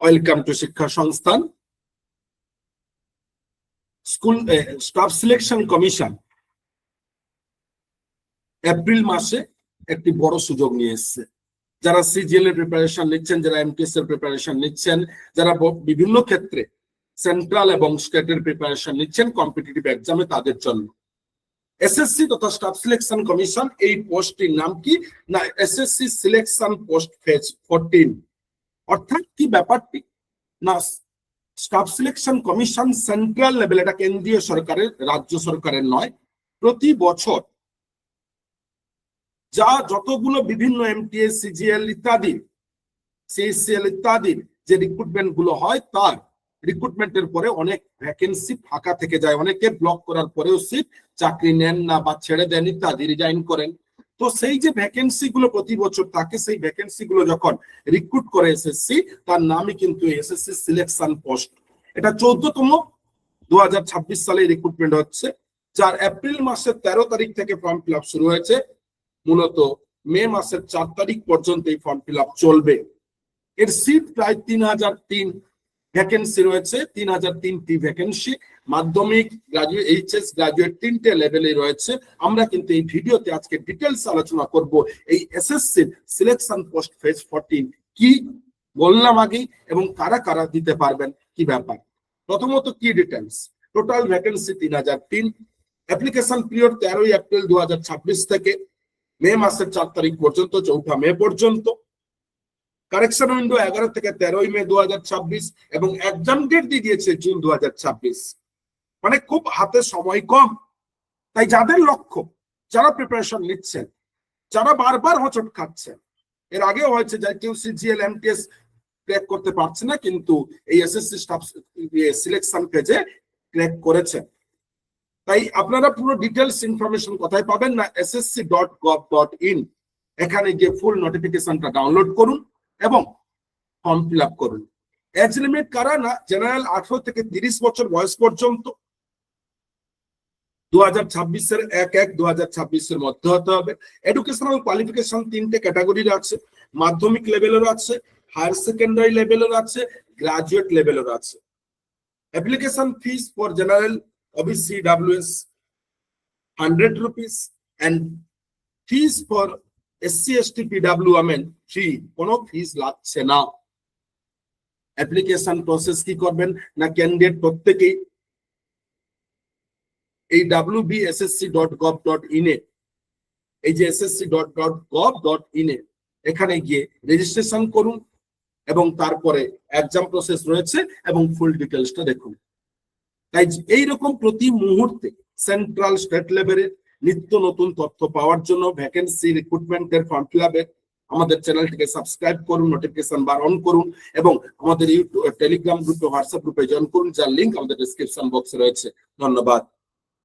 Welcome to শিক্ষা সংস্থান। School staff selection commission April মাসে একটি বড় সুযোগ নিয়ে এসেছে। যারা সিজিএল এর প্রিপারেশন নিচ্ছেন, যারা এমটিএস এর প্রিপারেশন নিচ্ছেন, যারা বিভিন্ন ক্ষেত্রে সেন্ট্রাল এবং স্টেটের প্রিপারেশন নিচ্ছেন কম্পিটিটিভ এক্সামে, তাদের জন্য এসএসসি তথা স্টাফ সিলেকশন কমিশন এই পোস্টটির নাম কি না এসএসসি সিলেকশন পোস্ট ফেজ 14। অর্থাৎ কি ব্যাপারটি না, staff selection commission central level, এটা কেন্দ্রীয় সরকারের, রাজ্য সরকারের নয়। প্রতি বছর যা যতগুলো বিভিন্ন এমটিএস, সিজিএল ইত্যাদি, সিএসসিএল ইত্যাদির যে রিক্রুটমেন্ট গুলো হয়, তার রিক্রুটমেন্টের পরে অনেক ভ্যাকেন্সি ফাঁকা থেকে যায়। অনেকে ব্লক করার পরেও সিট চাকরি নেন না বা ছেড়ে দেন ইত্যাদি, রিজাইন করেন। তো সেই যে ভ্যাকেন্সি গুলো প্রতি বছর থাকে, সেই ভ্যাকেন্সি গুলো যখন রিক্রুট করে এসএসসি, তার নামই কিন্তু এসএসসি সিলেকশন পোস্ট। এটা 14তম 2026 সালে রিক্রুটমেন্ট হচ্ছে, যার এপ্রিল মাসের 13 তারিখ থেকে ফর্ম ফিল আপ শুরু হয়েছে। মূলত মে মাসের 4 তারিখ পর্যন্ত এই ফর্ম ফিল আপ চলবে। এর সিট প্রায় 3003 ভ্যাকেন্সি রয়েছে, 3003টি ভ্যাকেন্সি। মাধ্যমিক, গ্রাজুয়েট, এইচএস, গ্রাজুয়েট তিনটে লেভেলে রয়েছে। আমরা কিন্তু এই ভিডিওতে আজকে ডিটেলস আলোচনা করব এই এসএসসি সিলেকশন পোস্ট ফেজ 14 কি বললাম আগেই, এবং কারা কারা দিতে পারবেন, কি ব্যাপার। প্রথমত কি details, total vacancy 3003। Application period 13 April 2026 থেকে মে মাসের 4 তারিখ পর্যন্ত, 4 মে পর্যন্ত। কারেকশন উইন্ডো 11 থেকে 13 মে 2026 এবং এক্সাম ডেট দিয়ে দিয়েছে জুন 2026। মানে খুব হাতে সময় কম। তাই যাদের লক্ষ্য, যারা প্রিপারেশন নিচ্ছেন, যারা বারবার হোঁচট খাচ্ছেন, এর আগেও হয়েছে যে কেউ সিজিএল এমটিএস ক্র্যাক করতে পারছে না, কিন্তু এই এসএসসি স্টাফ সিলেকশন পেজে ক্র্যাক করেছেন। তাই আপনারা পুরো ডিটেলস ইনফরমেশন কোথায় পাবেন না ssc.gov.in, এখানে গিয়ে ফুল নোটিফিকেশনটা ডাউনলোড করুন এবং ফর্ম ফিল আপ করুন। এজ লিমিট কারা না, জেনারেল 18 থেকে 30 বছর বয়স পর্যন্ত, 2026-এর 1/1/2026-এর মধ্যে হতে হবে। এডুকেশনাল কোয়ালিফিকেশন 3টে ক্যাটাগরির আছে, মাধ্যমিক লেভেলের আছে, হায়ার সেকেন্ডারি লেভেলের আছে, গ্রাজুয়েট লেভেলের আছে। Application fees for general OBC WS 100 rupees and fees for SC ST PWM free, কোনো ফিস লাগছে না। অ্যাপ্লিকেশন প্রসেস কি করবেন না, ক্যান্ডিডেট প্রত্যেকেই এই wbssc.gov.in এ, এই যে ssc.gov.in এ, এখানে গিয়ে রেজিস্ট্রেশন করুন এবং তারপরে এক্সাম প্রসেস রয়েছে এবং ফুল ডিটেলসটা দেখুন। তাই এইরকম প্রতি মুহূর্তে সেন্ট্রাল স্টেট লেভেলের নিত্য নতুন তথ্য পাওয়ার জন্য, ভ্যাকেন্সি রিক্রুটমেন্টের ফর্ম ফিল আপের, আমাদের চ্যানেলটিকে সাবস্ক্রাইব করুন, নোটিফিকেশন বার অন করুন এবং আমাদের ইউটিউব, টেলিগ্রাম গ্রুপে, হোয়াটসঅ্যাপ গ্রুপে জয়েন করুন, যার লিঙ্ক আমাদের ডেসক্রিপশন বক্সে রয়েছে। ধন্যবাদ।